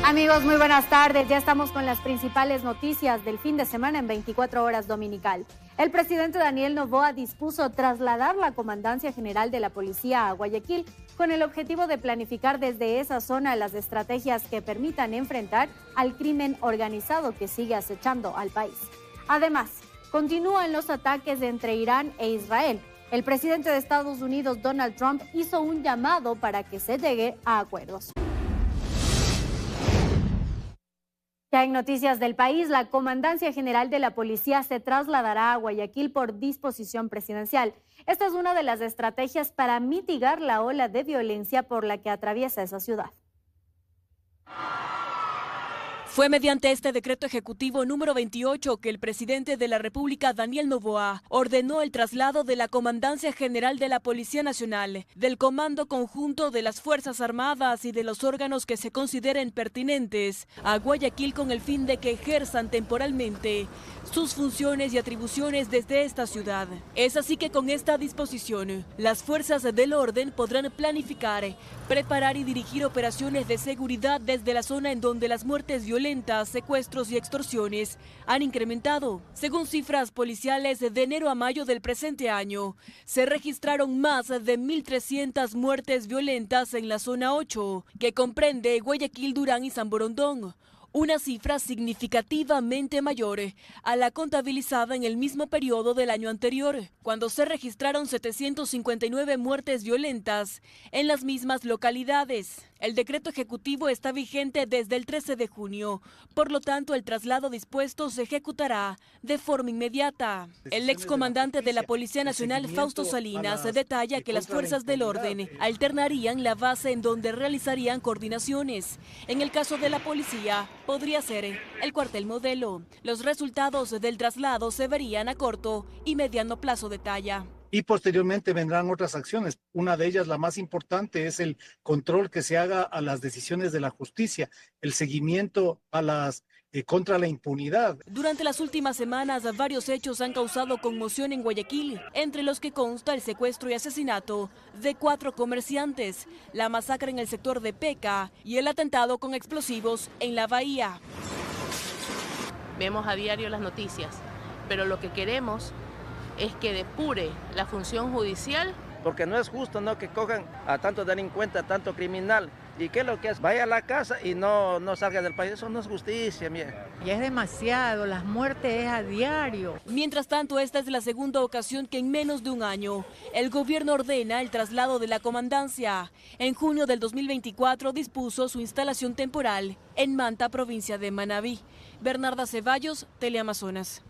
Amigos, muy buenas tardes. Ya estamos con las principales noticias del fin de semana en 24 horas dominical. El presidente Daniel Noboa dispuso trasladar la Comandancia General de la Policía a Guayaquil con el objetivo de planificar desde esa zona las estrategias que permitan enfrentar al crimen organizado que sigue acechando al país. Además, continúan los ataques entre Irán e Israel. El presidente de Estados Unidos, Donald Trump, hizo un llamado para que se llegue a acuerdos. Ya en noticias del país, la Comandancia General de la Policía se trasladará a Guayaquil por disposición presidencial. Esta es una de las estrategias para mitigar la ola de violencia por la que atraviesa esa ciudad. Fue mediante este decreto ejecutivo número 28 que el presidente de la República, Daniel Noboa, ordenó el traslado de la Comandancia General de la Policía Nacional, del Comando Conjunto de las Fuerzas Armadas y de los órganos que se consideren pertinentes a Guayaquil con el fin de que ejerzan temporalmente sus funciones y atribuciones desde esta ciudad. Es así que con esta disposición, las fuerzas del orden podrán planificar, preparar y dirigir operaciones de seguridad desde la zona en donde las muertes violentas, secuestros y extorsiones han incrementado. Según cifras policiales, de enero a mayo del presente año, se registraron más de 1.300 muertes violentas en la zona 8, que comprende Guayaquil, Durán y San Borondón. Una cifra significativamente mayor a la contabilizada en el mismo periodo del año anterior, cuando se registraron 759 muertes violentas en las mismas localidades. El decreto ejecutivo está vigente desde el 13 de junio, por lo tanto el traslado dispuesto se ejecutará de forma inmediata. El excomandante de la Policía Nacional, Fausto Salinas, detalla que las fuerzas del orden alternarían la base en donde realizarían coordinaciones. En el caso de la policía, podría ser el cuartel modelo. Los resultados del traslado se verían a corto y mediano plazo, detalla. Y posteriormente vendrán otras acciones. Una de ellas, la más importante, es el control que se haga a las decisiones de la justicia, el seguimiento a las contra la impunidad. Durante las últimas semanas, varios hechos han causado conmoción en Guayaquil, entre los que consta el secuestro y asesinato de 4 comerciantes, la masacre en el sector de Peca y el atentado con explosivos en la Bahía. Vemos a diario las noticias, pero lo que queremos es que depure la función judicial. Porque no es justo, ¿no?, que cojan a tanto delincuente, a tanto criminal. ¿Y qué es lo que es? Vaya a la casa y no salga del país. Eso no es justicia, mira. Ya es demasiado, las muertes es a diario. Mientras tanto, esta es la segunda ocasión que en menos de un año el gobierno ordena el traslado de la comandancia. En junio del 2024 dispuso su instalación temporal en Manta, provincia de Manabí. Bernarda Ceballos, Teleamazonas.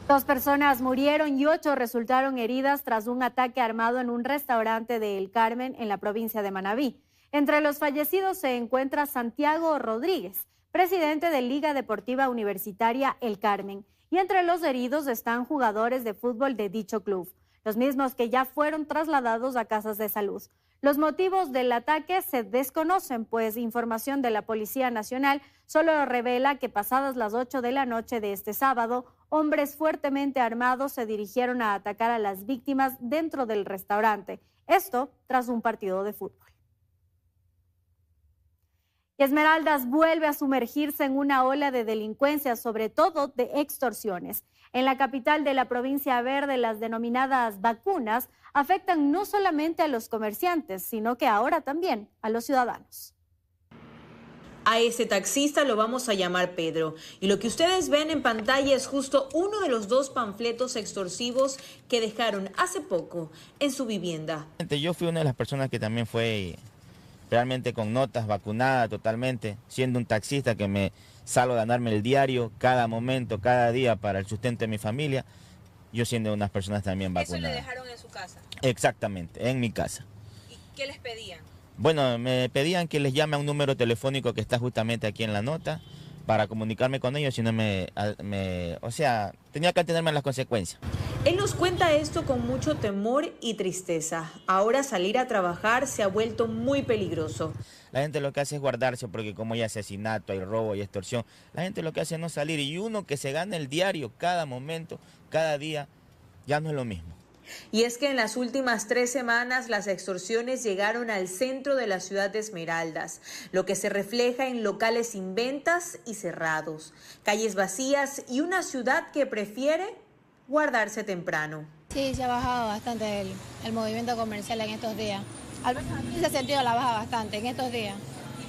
2 personas murieron y 8 resultaron heridas tras un ataque armado en un restaurante de El Carmen, en la provincia de Manabí. Entre los fallecidos se encuentra Santiago Rodríguez, presidente de Liga Deportiva Universitaria El Carmen, y entre los heridos están jugadores de fútbol de dicho club, los mismos que ya fueron trasladados a casas de salud. Los motivos del ataque se desconocen, pues información de la Policía Nacional solo revela que pasadas las 8 de la noche de este sábado, hombres fuertemente armados se dirigieron a atacar a las víctimas dentro del restaurante. Esto tras un partido de fútbol. Y Esmeraldas vuelve a sumergirse en una ola de delincuencia, sobre todo de extorsiones. En la capital de la provincia verde, las denominadas vacunas afectan no solamente a los comerciantes, sino que ahora también a los ciudadanos. A ese taxista lo vamos a llamar Pedro. Y lo que ustedes ven en pantalla es justo uno de los 2 panfletos extorsivos que dejaron hace poco en su vivienda. Yo fui una de las personas que también fue realmente con notas, vacunada totalmente, siendo un taxista que me salgo a ganarme el diario cada momento, cada día para el sustento de mi familia, yo siendo unas personas también vacunadas. ¿Eso le dejaron en su casa? Exactamente, en mi casa. ¿Y qué les pedían? Bueno, me pedían que les llame a un número telefónico que está justamente aquí en la nota para comunicarme con ellos, si no o sea, tenía que atenerme a las consecuencias. Él nos cuenta esto con mucho temor y tristeza. Ahora salir a trabajar se ha vuelto muy peligroso. La gente lo que hace es guardarse porque como hay asesinato, hay robo, hay extorsión, la gente lo que hace es no salir y uno que se gana el diario cada momento, cada día, ya no es lo mismo. Y es que en las últimas 3 semanas las extorsiones llegaron al centro de la ciudad de Esmeraldas, lo que se refleja en locales sin ventas y cerrados, calles vacías y una ciudad que prefiere guardarse temprano. Sí, se ha bajado bastante el movimiento comercial en estos días. Al menos aquí se ha sentido la baja bastante en estos días.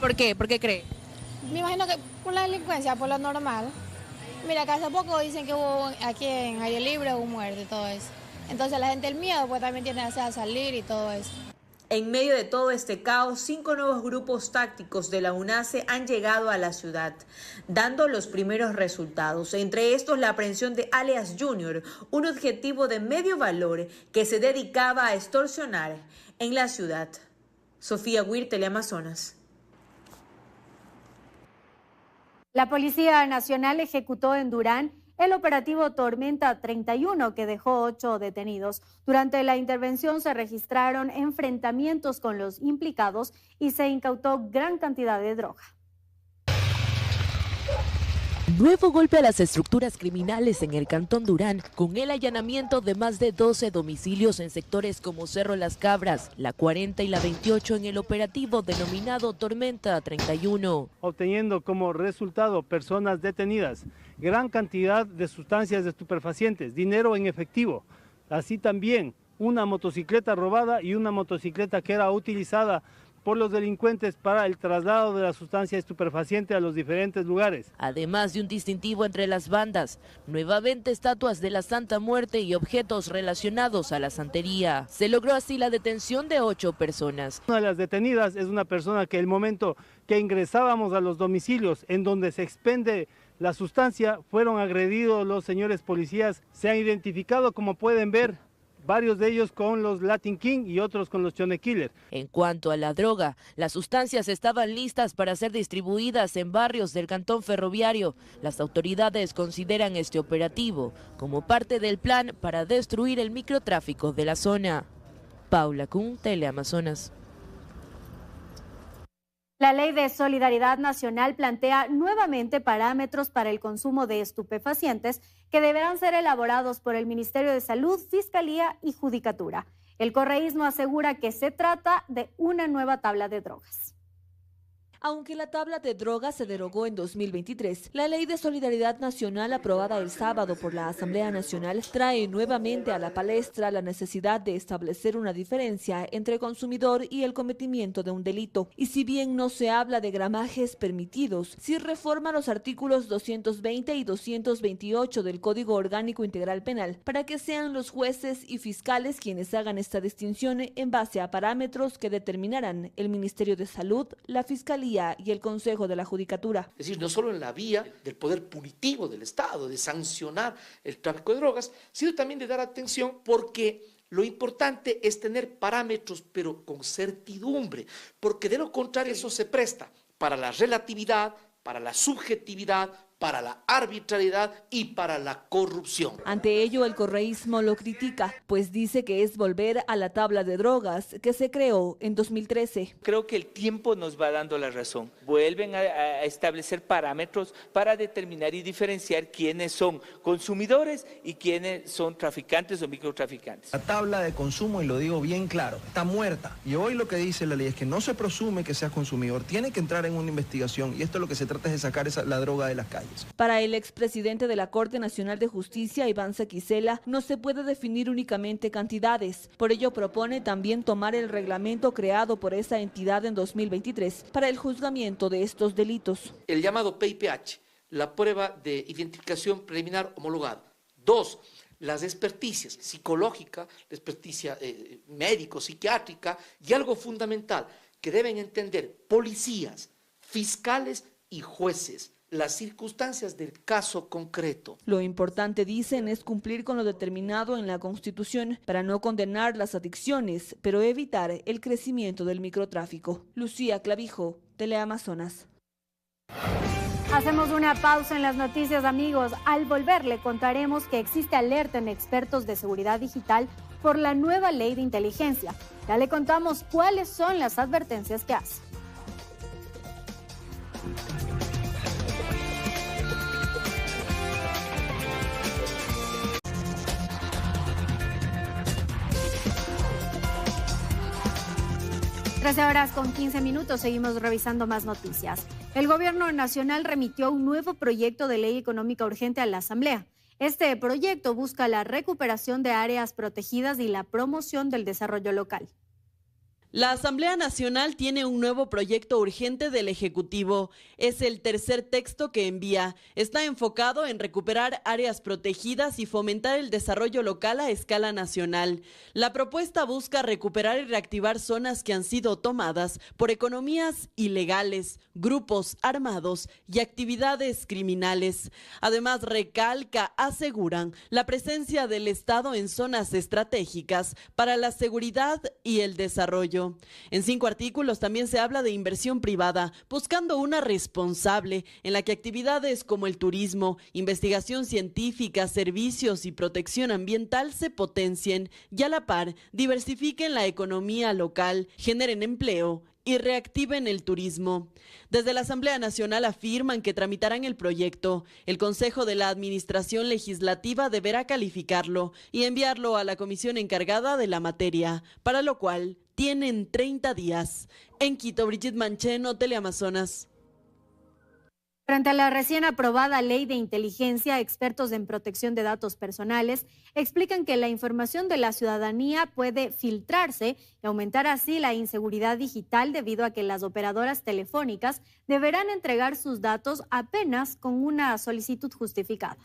¿Por qué? ¿Por qué cree? Me imagino que por la delincuencia, por lo normal. Mira, que hace poco dicen que hubo aquí en Aire Libre un muerto y todo eso. Entonces la gente el miedo pues también tiene a salir y todo eso. En medio de todo este caos, 5 nuevos grupos tácticos de la UNACE han llegado a la ciudad, dando los primeros resultados. Entre estos, la aprehensión de Alias Junior, un objetivo de medio valor que se dedicaba a extorsionar en la ciudad. Sofía Huir, Teleamazonas. La Policía Nacional ejecutó en Durán el operativo Tormenta 31, que dejó 8 detenidos. Durante la intervención se registraron enfrentamientos con los implicados y se incautó gran cantidad de droga. Nuevo golpe a las estructuras criminales en el Cantón Durán, con el allanamiento de más de 12 domicilios en sectores como Cerro Las Cabras, la 40 y la 28 en el operativo denominado Tormenta 31. Obteniendo como resultado personas detenidas, gran cantidad de sustancias estupefacientes, dinero en efectivo, así también una motocicleta robada y una motocicleta que era utilizada por los delincuentes para el traslado de la sustancia estupefaciente a los diferentes lugares. Además de un distintivo entre las bandas, nuevamente estatuas de la Santa Muerte y objetos relacionados a la santería. Se logró así la detención de 8 personas. Una de las detenidas es una persona que el momento que ingresábamos a los domicilios en donde se expende la sustancia, fueron agredidos los señores policías. Se han identificado, como pueden ver, varios de ellos con los Latin King y otros con los Chone Killer. En cuanto a la droga, las sustancias estaban listas para ser distribuidas en barrios del Cantón Ferroviario. Las autoridades consideran este operativo como parte del plan para destruir el microtráfico de la zona. Paula Kuhn, Teleamazonas. La Ley de Solidaridad Nacional plantea nuevamente parámetros para el consumo de estupefacientes que deberán ser elaborados por el Ministerio de Salud, Fiscalía y Judicatura. El correísmo asegura que se trata de una nueva tabla de drogas. Aunque la tabla de drogas se derogó en 2023, la Ley de Solidaridad Nacional aprobada el sábado por la Asamblea Nacional trae nuevamente a la palestra la necesidad de establecer una diferencia entre el consumidor y el cometimiento de un delito. Y si bien no se habla de gramajes permitidos, sí reforma los artículos 220 y 228 del Código Orgánico Integral Penal para que sean los jueces y fiscales quienes hagan esta distinción en base a parámetros que determinarán el Ministerio de Salud, la Fiscalía y el Consejo de la Judicatura. Es decir, no solo en la vía del poder punitivo del Estado, de sancionar el tráfico de drogas, sino también de dar atención porque lo importante es tener parámetros, pero con certidumbre, porque de lo contrario eso se presta para la relatividad, para la subjetividad, para la arbitrariedad y para la corrupción. Ante ello, el correísmo lo critica, pues dice que es volver a la tabla de drogas que se creó en 2013. Creo que el tiempo nos va dando la razón. Vuelven a establecer parámetros para determinar y diferenciar quiénes son consumidores y quiénes son traficantes o microtraficantes. La tabla de consumo, y lo digo bien claro, está muerta. Y hoy lo que dice la ley es que no se presume que seas consumidor, tiene que entrar en una investigación y esto lo que se trata es de sacar la droga de las calles. Para el expresidente de la Corte Nacional de Justicia, Iván Sequicela, no se puede definir únicamente cantidades. Por ello propone también tomar el reglamento creado por esa entidad en 2023 para el juzgamiento de estos delitos. El llamado PIPH, la prueba de identificación preliminar homologada. 2, las experticias psicológica, la experticia médico, psiquiátrica y algo fundamental que deben entender policías, fiscales y jueces. Las circunstancias del caso concreto. Lo importante, dicen, es cumplir con lo determinado en la Constitución para no condenar las adicciones, pero evitar el crecimiento del microtráfico. Lucía Clavijo, Teleamazonas. Hacemos una pausa en las noticias, amigos. Al volver le contaremos que existe alerta en expertos de seguridad digital por la nueva ley de inteligencia. Ya le contamos cuáles son las advertencias que hace. 13:15. Seguimos revisando más noticias. El Gobierno Nacional remitió un nuevo proyecto de ley económica urgente a la Asamblea. Este proyecto busca la recuperación de áreas protegidas y la promoción del desarrollo local. La Asamblea Nacional tiene un nuevo proyecto urgente del Ejecutivo. Es el tercer texto que envía. Está enfocado en recuperar áreas protegidas y fomentar el desarrollo local a escala nacional. La propuesta busca recuperar y reactivar zonas que han sido tomadas por economías ilegales, grupos armados y actividades criminales. Además, aseguran la presencia del Estado en zonas estratégicas para la seguridad y el desarrollo. En 5 artículos también se habla de inversión privada, buscando una responsable en la que actividades como el turismo, investigación científica, servicios y protección ambiental se potencien y a la par diversifiquen la economía local, generen empleo y reactiven el turismo. Desde la Asamblea Nacional afirman que tramitarán el proyecto. El Consejo de la Administración Legislativa deberá calificarlo y enviarlo a la comisión encargada de la materia, para lo cual tienen 30 días. En Quito, Brigitte Mancheno, Teleamazonas. Frente a la recién aprobada ley de inteligencia, expertos en protección de datos personales explican que la información de la ciudadanía puede filtrarse y aumentar así la inseguridad digital debido a que las operadoras telefónicas deberán entregar sus datos apenas con una solicitud justificada.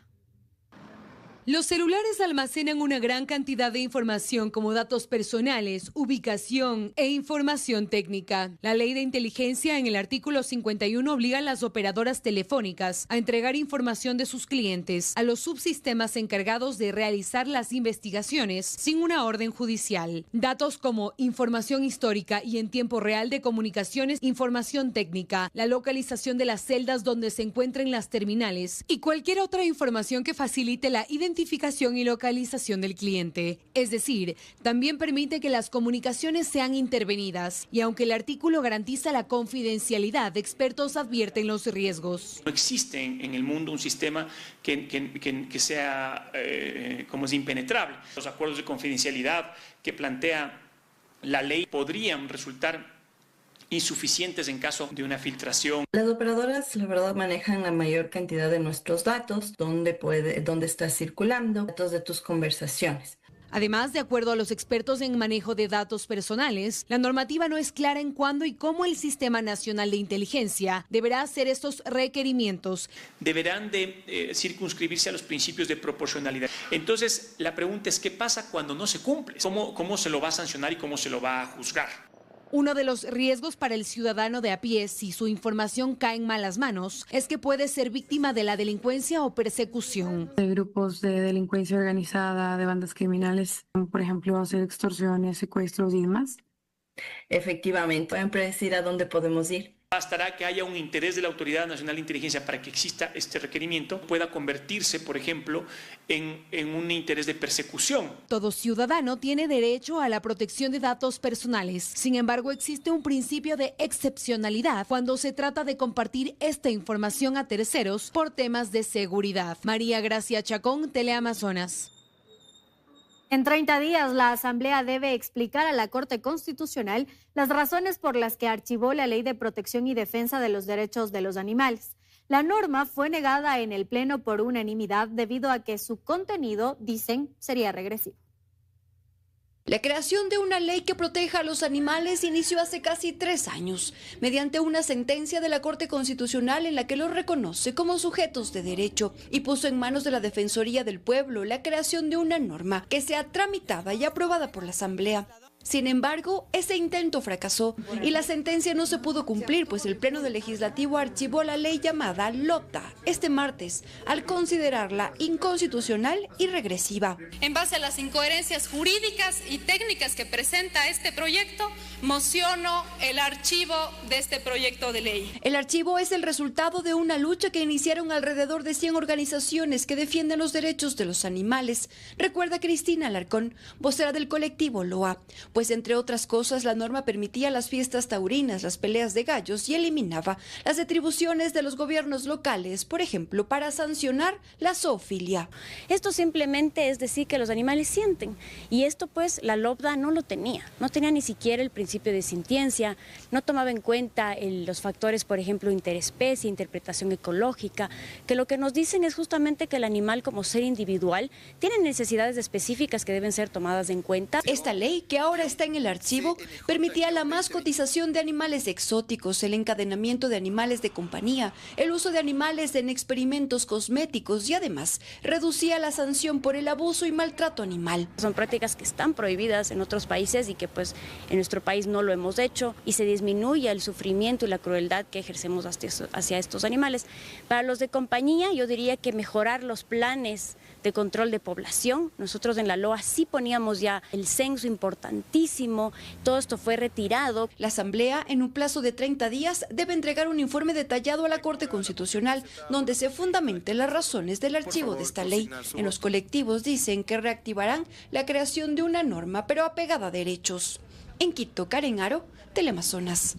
Los celulares almacenan una gran cantidad de información como datos personales, ubicación e información técnica. La ley de inteligencia en el artículo 51 obliga a las operadoras telefónicas a entregar información de sus clientes a los subsistemas encargados de realizar las investigaciones sin una orden judicial. Datos como información histórica y en tiempo real de comunicaciones, información técnica, la localización de las celdas donde se encuentren las terminales y cualquier otra información que facilite la identificación y localización del cliente. Es decir, también permite que las comunicaciones sean intervenidas y aunque el artículo garantiza la confidencialidad, expertos advierten los riesgos. No existe en el mundo un sistema que sea como es impenetrable. Los acuerdos de confidencialidad que plantea la ley podrían resultar insuficientes en caso de una filtración. Las operadoras, la verdad, manejan la mayor cantidad de nuestros datos, dónde está circulando, datos de tus conversaciones. Además, de acuerdo a los expertos en manejo de datos personales, la normativa no es clara en cuándo y cómo el Sistema Nacional de Inteligencia deberá hacer estos requerimientos. Deberán de circunscribirse a los principios de proporcionalidad. Entonces, la pregunta es, ¿qué pasa cuando no se cumple? ¿Cómo se lo va a sancionar y cómo se lo va a juzgar? Uno de los riesgos para el ciudadano de a pie si su información cae en malas manos es que puede ser víctima de la delincuencia o persecución. De grupos de delincuencia organizada, de bandas criminales, por ejemplo, hacer extorsiones, secuestros y demás. Efectivamente, pueden predecir a dónde podemos ir. Bastará que haya un interés de la Autoridad Nacional de Inteligencia para que exista este requerimiento, pueda convertirse, por ejemplo, en un interés de persecución. Todo ciudadano tiene derecho a la protección de datos personales. Sin embargo, existe un principio de excepcionalidad cuando se trata de compartir esta información a terceros por temas de seguridad. María Gracia Chacón, Teleamazonas. En 30 días, la Asamblea debe explicar a la Corte Constitucional las razones por las que archivó la Ley de Protección y Defensa de los Derechos de los Animales. La norma fue negada en el Pleno por unanimidad debido a que su contenido, dicen, sería regresivo. La creación de una ley que proteja a los animales inició hace casi 3 años, mediante una sentencia de la Corte Constitucional en la que los reconoce como sujetos de derecho y puso en manos de la Defensoría del Pueblo la creación de una norma que sea tramitada y aprobada por la Asamblea. Sin embargo, ese intento fracasó y la sentencia no se pudo cumplir, pues el Pleno del Legislativo archivó la ley llamada LOTA este martes, al considerarla inconstitucional y regresiva. En base a las incoherencias jurídicas y técnicas que presenta este proyecto, mociono el archivo de este proyecto de ley. El archivo es el resultado de una lucha que iniciaron alrededor de 100 organizaciones que defienden los derechos de los animales, recuerda Cristina Alarcón, vocera del colectivo LOA. pues entre otras cosas la norma permitía las fiestas taurinas, las peleas de gallos y eliminaba las atribuciones de los gobiernos locales, por ejemplo, para sancionar la zoofilia. Esto simplemente es decir que los animales sienten, y esto pues la LOPDA no lo tenía, no tenía ni siquiera el principio de sintiencia, no tomaba en cuenta los factores, por ejemplo, interespecie, interpretación ecológica, que lo que nos dicen es justamente que el animal como ser individual tiene necesidades específicas que deben ser tomadas en cuenta. Esta ley, que ahora está en el archivo, permitía la mascotización de animales exóticos, el encadenamiento de animales de compañía, el uso de animales en experimentos cosméticos y además reducía la sanción por el abuso y maltrato animal. Son prácticas que están prohibidas en otros países y que pues en nuestro país no lo hemos hecho, y se disminuye el sufrimiento y la crueldad que ejercemos hacia estos animales. Para los de compañía, yo diría que mejorar los planes de control de población. Nosotros en la LOA sí poníamos ya el censo importantísimo, todo esto fue retirado. La Asamblea, en un plazo de 30 días, debe entregar un informe detallado a la Corte Constitucional, donde se fundamenten las razones del archivo de esta ley. En los colectivos dicen que reactivarán la creación de una norma, pero apegada a derechos. En Quito, Karen Aro, Teleamazonas.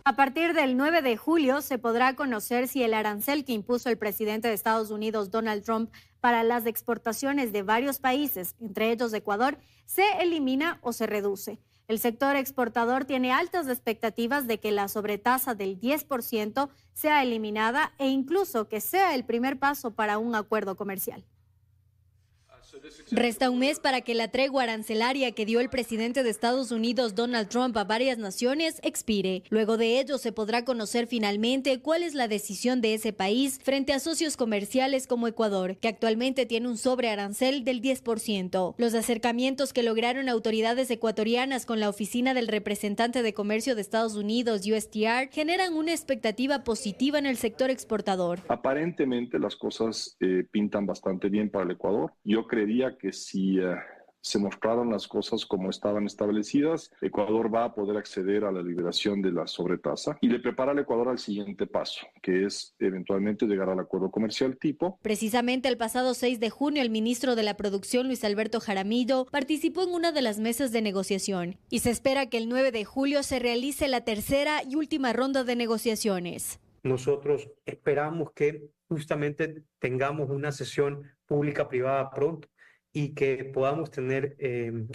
A partir del 9 de julio se podrá conocer si el arancel que impuso el presidente de Estados Unidos, Donald Trump, para las exportaciones de varios países, entre ellos Ecuador, se elimina o se reduce. El sector exportador tiene altas expectativas de que la sobretasa del 10% sea eliminada e incluso que sea el primer paso para un acuerdo comercial. Resta un mes para que la tregua arancelaria que dio el presidente de Estados Unidos, Donald Trump, a varias naciones expire. Luego de ello se podrá conocer finalmente cuál es la decisión de ese país frente a socios comerciales como Ecuador, que actualmente tiene un sobrearancel del 10%. Los acercamientos que lograron autoridades ecuatorianas con la oficina del representante de comercio de Estados Unidos, USTR, generan una expectativa positiva en el sector exportador. Aparentemente las cosas pintan bastante bien para el Ecuador. Yo creería que si se mostraran las cosas como estaban establecidas, Ecuador va a poder acceder a la liberación de la sobretasa y le prepara al Ecuador al siguiente paso, que es eventualmente llegar al acuerdo comercial tipo. Precisamente el pasado 6 de junio, el ministro de la Producción, Luis Alberto Jaramillo, participó en una de las mesas de negociación y se espera que el 9 de julio se realice la tercera y última ronda de negociaciones. Nosotros esperamos que justamente tengamos una sesión pública-privada pronto y que podamos tener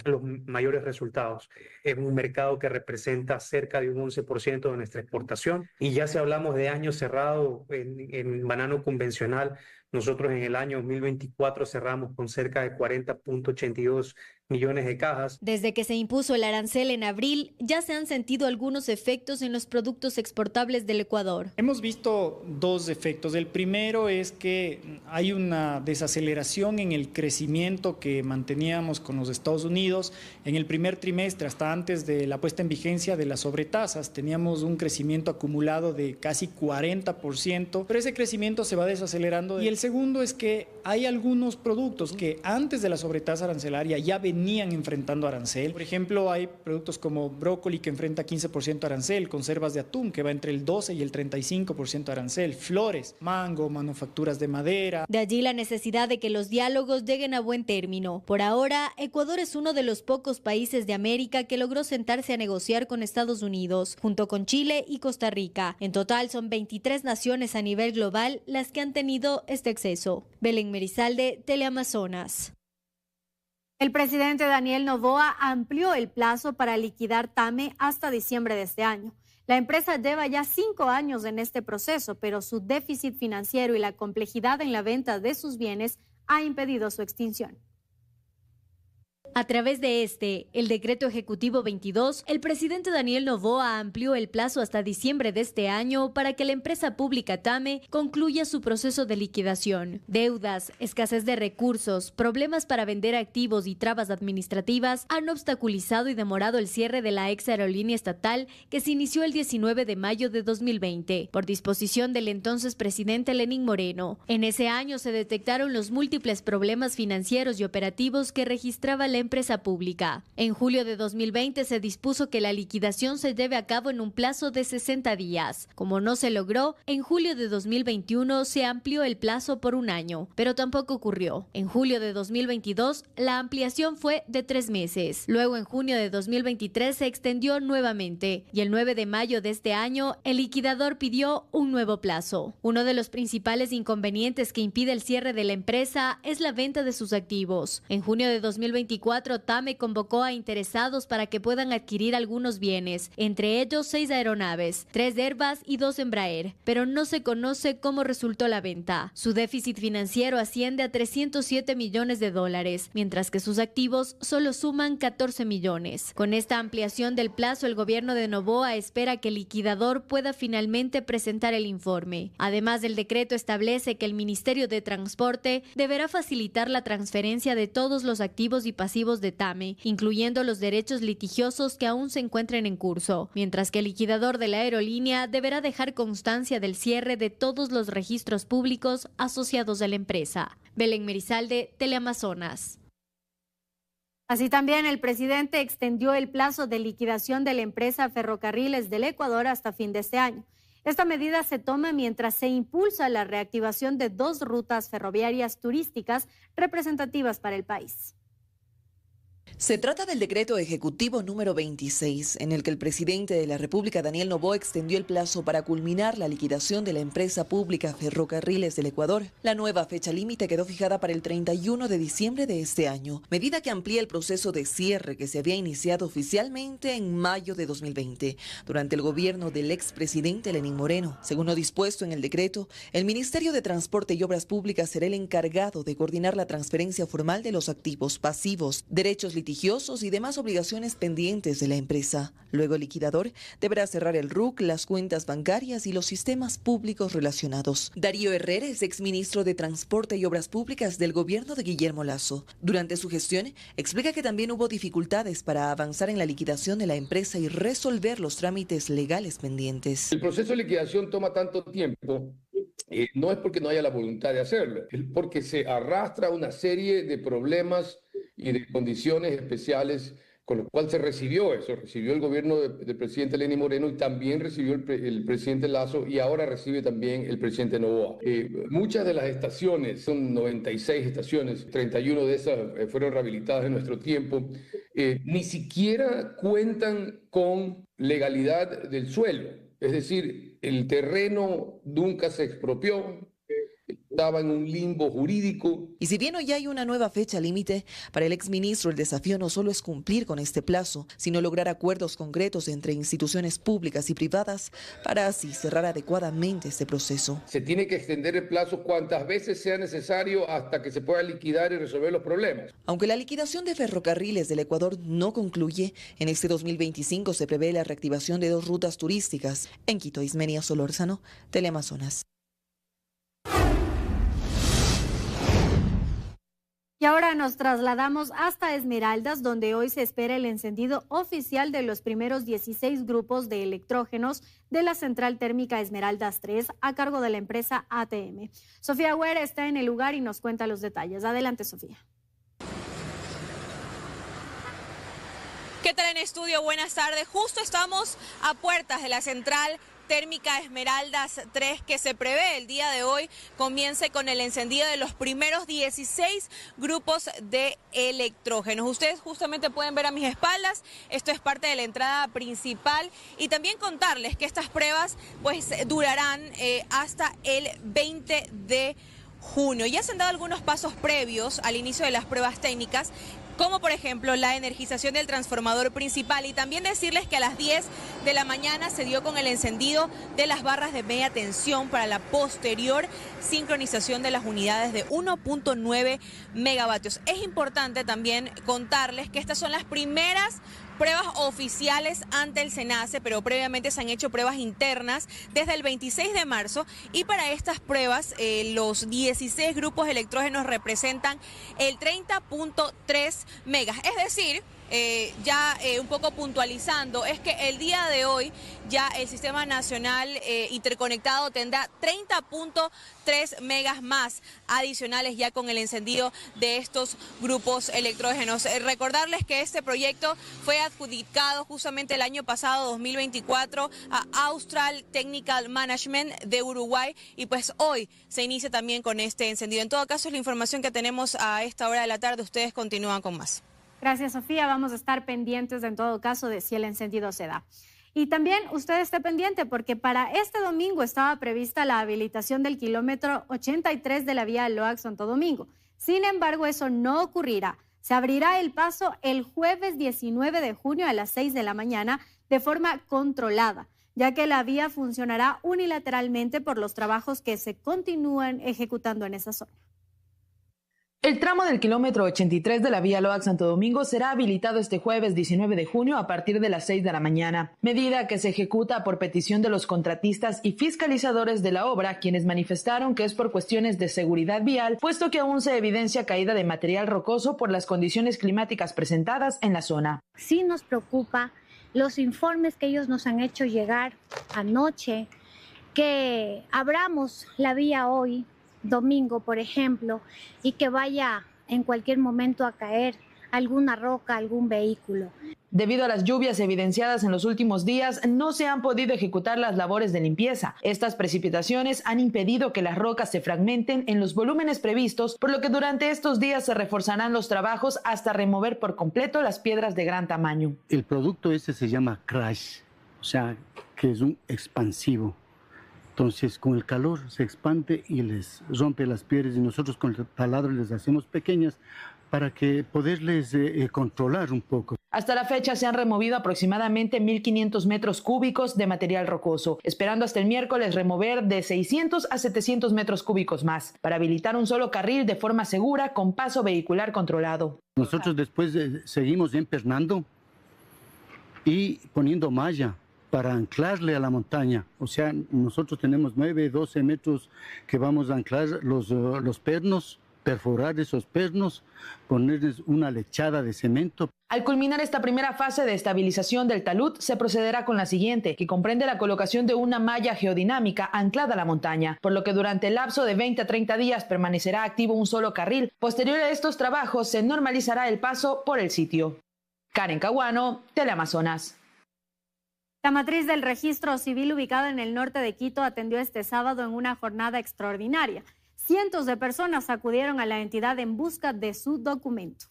los mayores resultados. Es un mercado que representa cerca de un 11% de nuestra exportación. Y ya si hablamos de año cerrado en banano convencional, nosotros en el año 2024 cerramos con cerca de 40.82 millones de cajas. Desde que se impuso el arancel en abril, ya se han sentido algunos efectos en los productos exportables del Ecuador. Hemos visto dos efectos. El primero es que hay una desaceleración en el crecimiento que manteníamos con los Estados Unidos. En el primer trimestre, hasta antes de la puesta en vigencia de las sobretasas, teníamos un crecimiento acumulado de casi 40%, pero ese crecimiento se va desacelerando. Y el segundo es que hay algunos productos que antes de la sobretasa arancelaria ya venían enfrentando arancel. Por ejemplo, hay productos como brócoli que enfrenta 15% arancel, conservas de atún que va entre el 12 y el 35% arancel, flores, mango, manufacturas de madera. De allí la necesidad de que los diálogos lleguen a buen término. Por ahora, Ecuador es uno de los pocos países de América que logró sentarse a negociar con Estados Unidos, junto con Chile y Costa Rica. En total son 23 naciones a nivel global las que han tenido este exceso. Belén Merizalde, Teleamazonas. El presidente Daniel Noboa amplió el plazo para liquidar TAME hasta diciembre de este año. La empresa lleva ya 5 años en este proceso, pero su déficit financiero y la complejidad en la venta de sus bienes ha impedido su extinción. A través de el Decreto Ejecutivo 22, el presidente Daniel Noboa amplió el plazo hasta diciembre de este año para que la empresa pública TAME concluya su proceso de liquidación. Deudas, escasez de recursos, problemas para vender activos y trabas administrativas han obstaculizado y demorado el cierre de la ex aerolínea estatal que se inició el 19 de mayo de 2020, por disposición del entonces presidente Lenín Moreno. En ese año se detectaron los múltiples problemas financieros y operativos que registraba la empresa pública. En julio de 2020 se dispuso que la liquidación se lleve a cabo en un plazo de 60 días. Como no se logró, en julio de 2021 se amplió el plazo por un año, pero tampoco ocurrió. En julio de 2022, la ampliación fue de 3 meses. Luego, en junio de 2023, se extendió nuevamente y el 9 de mayo de este año, el liquidador pidió un nuevo plazo. Uno de los principales inconvenientes que impide el cierre de la empresa es la venta de sus activos. En junio de 2024, TAME convocó a interesados para que puedan adquirir algunos bienes, entre ellos 6 aeronaves, 3 Airbus y 2 Embraer, pero no se conoce cómo resultó la venta. Su déficit financiero asciende a $307 millones, mientras que sus activos solo suman 14 millones. Con esta ampliación del plazo, el gobierno de Noboa espera que el liquidador pueda finalmente presentar el informe. Además, el decreto establece que el Ministerio de Transporte deberá facilitar la transferencia de todos los activos y pasivos de TAME, incluyendo los derechos litigiosos que aún se encuentren en curso, mientras que el liquidador de la aerolínea deberá dejar constancia del cierre de todos los registros públicos asociados a la empresa. Belén Merizalde, Teleamazonas. Así también el presidente extendió el plazo de liquidación de la empresa Ferrocarriles del Ecuador hasta fin de este año. Esta medida se toma mientras se impulsa la reactivación de 2 rutas ferroviarias turísticas representativas para el país. Se trata del decreto ejecutivo número 26, en el que el presidente de la República, Daniel Noboa, extendió el plazo para culminar la liquidación de la empresa pública Ferrocarriles del Ecuador. La nueva fecha límite quedó fijada para el 31 de diciembre de este año, medida que amplía el proceso de cierre que se había iniciado oficialmente en mayo de 2020, durante el gobierno del expresidente Lenín Moreno. Según lo dispuesto en el decreto, el Ministerio de Transporte y Obras Públicas será el encargado de coordinar la transferencia formal de los activos, pasivos, derechos litigiosos y demás obligaciones pendientes de la empresa. Luego el liquidador deberá cerrar el RUC, las cuentas bancarias y los sistemas públicos relacionados. Darío Herrera es exministro de Transporte y Obras Públicas del gobierno de Guillermo Lasso. Durante su gestión, explica que también hubo dificultades para avanzar en la liquidación de la empresa y resolver los trámites legales pendientes. El proceso de liquidación toma tanto tiempo. No es porque no haya la voluntad de hacerlo, es porque se arrastra una serie de problemas y de condiciones especiales, con lo cual se recibió eso, recibió el gobierno del presidente Lenín Moreno y también recibió el presidente Lasso y ahora recibe también el presidente Noboa. Muchas de las estaciones, son 96 estaciones, 31 de esas fueron rehabilitadas en nuestro tiempo, ni siquiera cuentan con legalidad del suelo, es decir, el terreno nunca se expropió, estaba en un limbo jurídico. Y si bien hoy hay una nueva fecha límite, para el exministro el desafío no solo es cumplir con este plazo, sino lograr acuerdos concretos entre instituciones públicas y privadas para así cerrar adecuadamente este proceso. Se tiene que extender el plazo cuantas veces sea necesario hasta que se pueda liquidar y resolver los problemas. Aunque la liquidación de Ferrocarriles del Ecuador no concluye, en este 2025 se prevé la reactivación de 2 rutas turísticas. En Quito, Ismenia Solórzano, Teleamazonas. Y ahora nos trasladamos hasta Esmeraldas, donde hoy se espera el encendido oficial de los primeros 16 grupos de electrógenos de la central térmica Esmeraldas 3 a cargo de la empresa ATM. Sofía Huer está en el lugar y nos cuenta los detalles. Adelante, Sofía. ¿Qué tal en estudio? Buenas tardes. Justo estamos a puertas de la central térmica Esmeraldas 3, que se prevé el día de hoy comience con el encendido de los primeros 16 grupos de electrógenos. Ustedes justamente pueden ver a mis espaldas, esto es parte de la entrada principal, y también contarles que estas pruebas pues durarán hasta el 20 de junio. Ya se han dado algunos pasos previos al inicio de las pruebas técnicas, como por ejemplo la energización del transformador principal, y también decirles que a las 10 de la mañana se dio con el encendido de las barras de media tensión para la posterior sincronización de las unidades de 1.9 megavatios. Es importante también contarles que estas son las primeras pruebas oficiales ante el SENACE, pero previamente se han hecho pruebas internas desde el 26 de marzo y para estas pruebas los 16 grupos electrógenos representan el 30.3 megas, es decir, un poco puntualizando, es que el día de hoy ya el Sistema Nacional Interconectado tendrá 30.3 megas más adicionales ya con el encendido de estos grupos electrógenos. Recordarles que este proyecto fue adjudicado justamente el año pasado, 2024, a Austral Technical Management de Uruguay, y pues hoy se inicia también con este encendido. En todo caso, es la información que tenemos a esta hora de la tarde. Ustedes continúan con más. Gracias, Sofía. Vamos a estar pendientes en todo caso de si el encendido se da. Y también usted esté pendiente porque para este domingo estaba prevista la habilitación del kilómetro 83 de la vía Loax-Santo Domingo. Sin embargo, eso no ocurrirá. Se abrirá el paso el jueves 19 de junio a las 6 de la mañana de forma controlada, ya que la vía funcionará unilateralmente por los trabajos que se continúan ejecutando en esa zona. El tramo del kilómetro 83 de la vía Loax-Santo Domingo será habilitado este jueves 19 de junio a partir de las 6 de la mañana, medida que se ejecuta por petición de los contratistas y fiscalizadores de la obra, quienes manifestaron que es por cuestiones de seguridad vial, puesto que aún se evidencia caída de material rocoso por las condiciones climáticas presentadas en la zona. Sí nos preocupa los informes que ellos nos han hecho llegar anoche, que abramos la vía hoy, domingo, por ejemplo, y que vaya en cualquier momento a caer alguna roca, algún vehículo. Debido a las lluvias evidenciadas en los últimos días, no se han podido ejecutar las labores de limpieza. Estas precipitaciones han impedido que las rocas se fragmenten en los volúmenes previstos, por lo que durante estos días se reforzarán los trabajos hasta remover por completo las piedras de gran tamaño. El producto ese se llama crash, o sea, que es un expansivo. Entonces, con el calor se expande y les rompe las piedras y nosotros con el taladro les hacemos pequeñas para que poderles controlar un poco. Hasta la fecha se han removido aproximadamente 1.500 metros cúbicos de material rocoso, esperando hasta el miércoles remover de 600 a 700 metros cúbicos más, para habilitar un solo carril de forma segura con paso vehicular controlado. Nosotros después seguimos empernando y poniendo malla para anclarle a la montaña. O sea, nosotros tenemos 9, 12 metros que vamos a anclar los pernos, perforar esos pernos, ponerles una lechada de cemento. Al culminar esta primera fase de estabilización del talud, se procederá con la siguiente, que comprende la colocación de una malla geodinámica anclada a la montaña, por lo que durante el lapso de 20 a 30 días permanecerá activo un solo carril. Posterior a estos trabajos, se normalizará el paso por el sitio. Karen Caguano, Teleamazonas. La matriz del registro civil ubicada en el norte de Quito atendió este sábado en una jornada extraordinaria. Cientos de personas acudieron a la entidad en busca de su documento.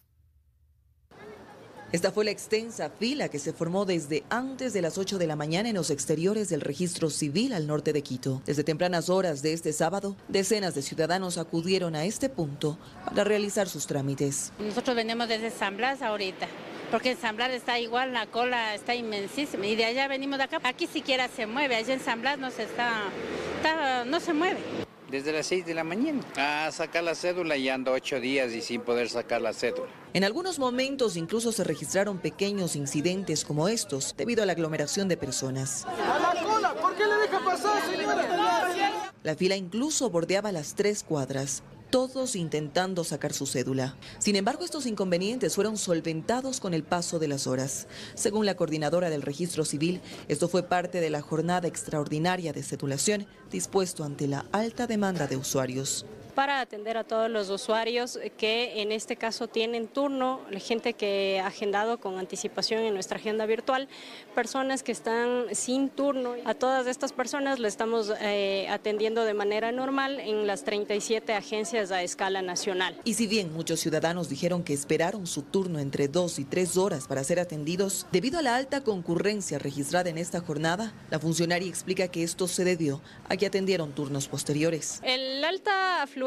Esta fue la extensa fila que se formó desde antes de las 8 de la mañana en los exteriores del registro civil al norte de Quito. Desde tempranas horas de este sábado, decenas de ciudadanos acudieron a este punto para realizar sus trámites. Nosotros venimos desde San Blas ahorita, porque en San Blas está igual, la cola está inmensísima, y de allá venimos de acá. Aquí siquiera se mueve, allá en San Blas no se mueve. Desde las 6 de la mañana a sacar la cédula y ando 8 días y sin poder sacar la cédula. En algunos momentos incluso se registraron pequeños incidentes como estos debido a la aglomeración de personas. ¡A la cola! ¿Por qué le deja pasar, señora? La fila incluso bordeaba las 3 cuadras. Todos intentando sacar su cédula. Sin embargo, estos inconvenientes fueron solventados con el paso de las horas. Según la coordinadora del registro civil, esto fue parte de la jornada extraordinaria de cedulación dispuesto ante la alta demanda de usuarios. Para atender a todos los usuarios que en este caso tienen turno, gente que ha agendado con anticipación en nuestra agenda virtual, personas que están sin turno. A todas estas personas le estamos atendiendo de manera normal en las 37 agencias a escala nacional. Y si bien muchos ciudadanos dijeron que esperaron su turno entre 2 y 3 horas para ser atendidos, debido a la alta concurrencia registrada en esta jornada, la funcionaria explica que esto se debió a que atendieron turnos posteriores. El alta afluencia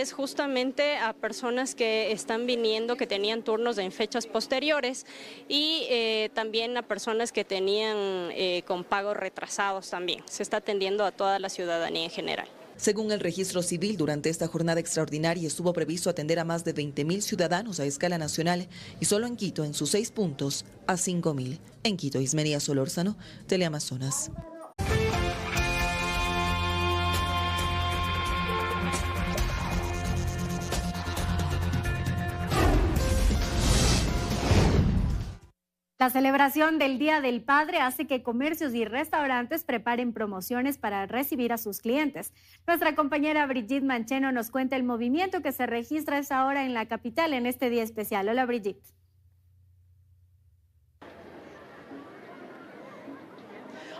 es justamente a personas que están viniendo, que tenían turnos en fechas posteriores, y también a personas que tenían con pagos retrasados también. Se está atendiendo a toda la ciudadanía en general. Según el registro civil, durante esta jornada extraordinaria estuvo previsto atender a más de 20.000 ciudadanos a escala nacional y solo en Quito, en sus 6 puntos, a 5.000. En Quito, Ismenia Solórzano, Teleamazonas. La celebración del Día del Padre hace que comercios y restaurantes preparen promociones para recibir a sus clientes. Nuestra compañera Brigitte Mancheno nos cuenta el movimiento que se registra a esa hora en la capital en este día especial. Hola, Brigitte.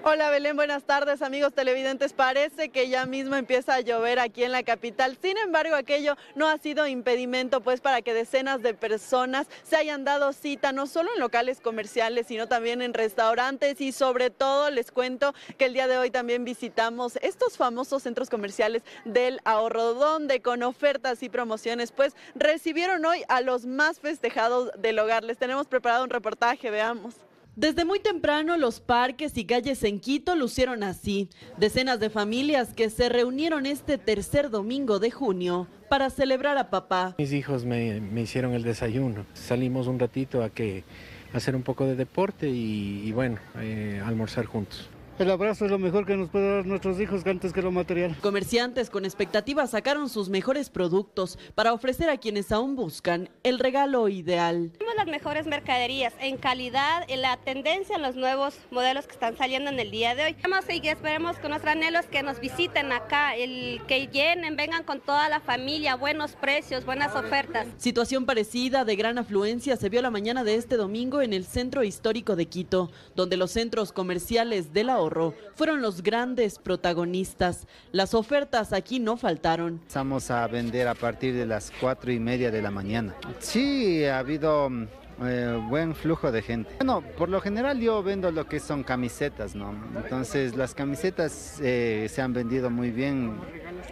Hola Belén, buenas tardes amigos televidentes. Parece que ya mismo empieza a llover aquí en la capital. Sin embargo, aquello no ha sido impedimento pues para que decenas de personas se hayan dado cita no solo en locales comerciales, sino también en restaurantes, y sobre todo les cuento que el día de hoy también visitamos estos famosos centros comerciales del ahorro, donde con ofertas y promociones pues recibieron hoy a los más festejados del hogar. Les tenemos preparado un reportaje, veamos. Desde muy temprano los parques y calles en Quito lucieron así. Decenas de familias que se reunieron este tercer domingo de junio para celebrar a papá. Mis hijos me hicieron el desayuno. Salimos un ratito a hacer un poco de deporte y bueno, almorzar juntos. El abrazo es lo mejor que nos puede dar nuestros hijos antes que lo material. Comerciantes con expectativas sacaron sus mejores productos para ofrecer a quienes aún buscan el regalo ideal. Tenemos las mejores mercaderías en calidad, en la tendencia, en los nuevos modelos que están saliendo en el día de hoy. Esperemos con nuestros anhelos que nos visiten acá, que llenen, vengan con toda la familia, buenos precios, buenas ofertas. Situación parecida de gran afluencia se vio la mañana de este domingo en el centro histórico de Quito, donde los centros comerciales del ahorro fueron los grandes protagonistas. Las ofertas aquí no faltaron. Empezamos a vender a partir de las 4:30 de la mañana. Sí, ha habido buen flujo de gente. Bueno, por lo general yo vendo lo que son camisetas, ¿no? Entonces las camisetas se han vendido muy bien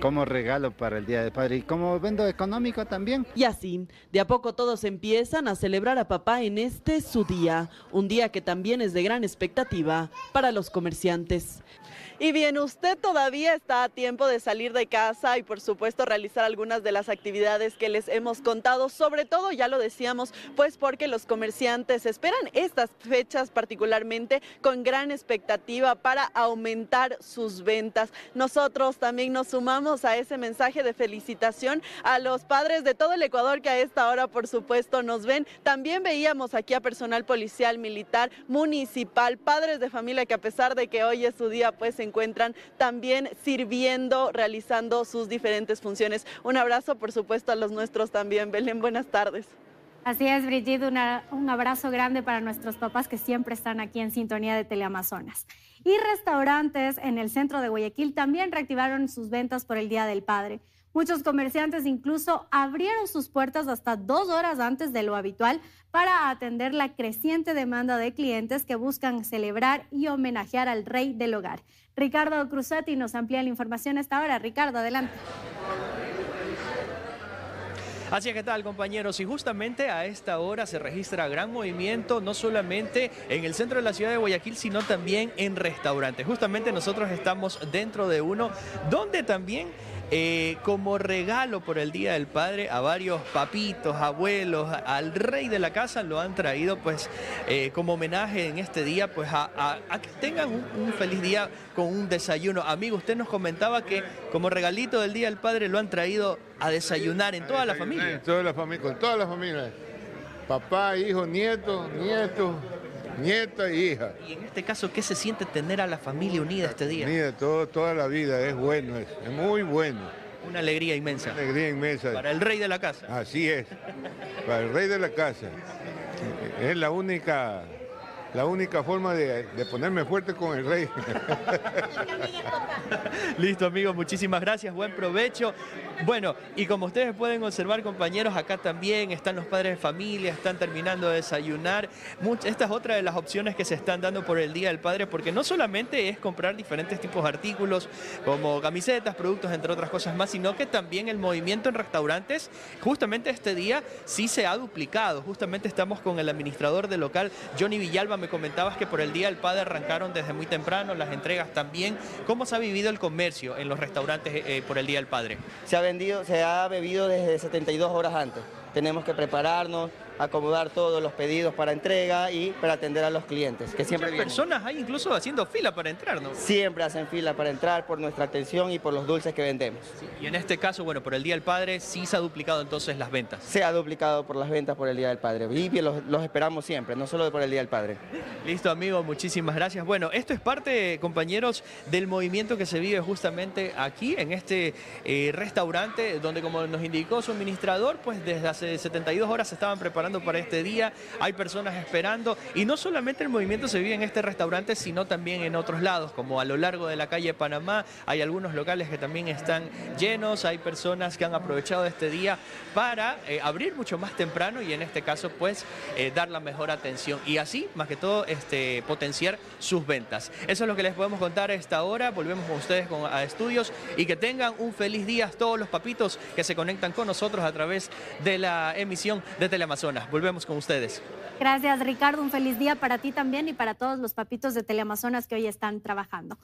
como regalo para el Día del Padre y como vendo económico también. Y así, de a poco todos empiezan a celebrar a papá en este su día, un día que también es de gran expectativa para los comerciantes. Y bien, usted todavía está a tiempo de salir de casa y por supuesto realizar algunas de las actividades que les hemos contado, sobre todo, ya lo decíamos, pues porque los comerciantes esperan estas fechas particularmente con gran expectativa para aumentar sus ventas. Nosotros también nos sumamos a ese mensaje de felicitación a los padres de todo el Ecuador que a esta hora por supuesto nos ven. También veíamos aquí a personal policial, militar, municipal, padres de familia que a pesar de que hoy es su día pues se encuentran también sirviendo, realizando sus diferentes funciones. Un abrazo, por supuesto, a los nuestros también. Belén, buenas tardes. Así es, Brigitte, un abrazo grande para nuestros papás que siempre están aquí en sintonía de Teleamazonas. Y restaurantes en el centro de Guayaquil también reactivaron sus ventas por el Día del Padre. Muchos comerciantes incluso abrieron sus puertas hasta 2 horas antes de lo habitual para atender la creciente demanda de clientes que buscan celebrar y homenajear al rey del hogar. Ricardo Cruzati nos amplía la información a esta hora. Ricardo, adelante. Así es, ¿qué tal, compañeros? Y justamente a esta hora se registra gran movimiento, no solamente en el centro de la ciudad de Guayaquil, sino también en restaurantes. Justamente nosotros estamos dentro de uno donde también como regalo por el Día del Padre a varios papitos, abuelos, al rey de la casa lo han traído pues como homenaje en este día pues a que tengan un feliz día con un desayuno. Amigo, usted nos comentaba que como regalito del Día del Padre lo han traído a desayunar en toda la familia. En toda la familia, con toda la familia. Papá, hijo, nieto, nieta y hija. Y en este caso, ¿qué se siente tener a la familia unida este día? Unida toda la vida, es bueno, es muy bueno. Una alegría inmensa. Una alegría inmensa. Para el rey de la casa. Así es, para el rey de la casa. Es la única forma de ponerme fuerte con el rey. Listo, amigos, muchísimas gracias, buen provecho. Bueno, y como ustedes pueden observar, compañeros, acá también están los padres de familia, están terminando de desayunar. Esta es otra de las opciones que se están dando por el Día del Padre, porque no solamente es comprar diferentes tipos de artículos, como camisetas, productos, entre otras cosas más, sino que también el movimiento en restaurantes, justamente este día sí se ha duplicado. Justamente estamos con el administrador del local, Johnny Villalba. Me comentabas que por el Día del Padre arrancaron desde muy temprano, las entregas también. ¿Cómo se ha vivido el comercio en los restaurantes por el Día del Padre? Se ha bebido desde 72 horas antes. Tenemos que prepararnos, acomodar todos los pedidos para entrega y para atender a los clientes, que siempre vienen. Personas hay incluso haciendo fila para entrar, ¿no? Siempre hacen fila para entrar por nuestra atención y por los dulces que vendemos. Sí, y en este caso, bueno, por el Día del Padre sí se ha duplicado entonces las ventas. Se ha duplicado por las ventas por el Día del Padre y los esperamos siempre, no solo por el Día del Padre. Listo, amigo, muchísimas gracias. Bueno, esto es parte, compañeros, del movimiento que se vive justamente aquí en este restaurante, donde, como nos indicó su administrador, pues desde hace 72 horas se estaban preparando para este día. Hay personas esperando y no solamente el movimiento se vive en este restaurante, sino también en otros lados, como a lo largo de la calle Panamá. Hay algunos locales que también están llenos, hay personas que han aprovechado este día para abrir mucho más temprano y en este caso pues dar la mejor atención y así, más que todo, potenciar sus ventas. Eso es lo que les podemos contar a esta hora. Volvemos con ustedes a estudios y que tengan un feliz día a todos los papitos que se conectan con nosotros a través de la emisión de Teleamazonas. Volvemos con ustedes. Gracias, Ricardo. Un feliz día para ti también y para todos los papitos de Teleamazonas que hoy están trabajando.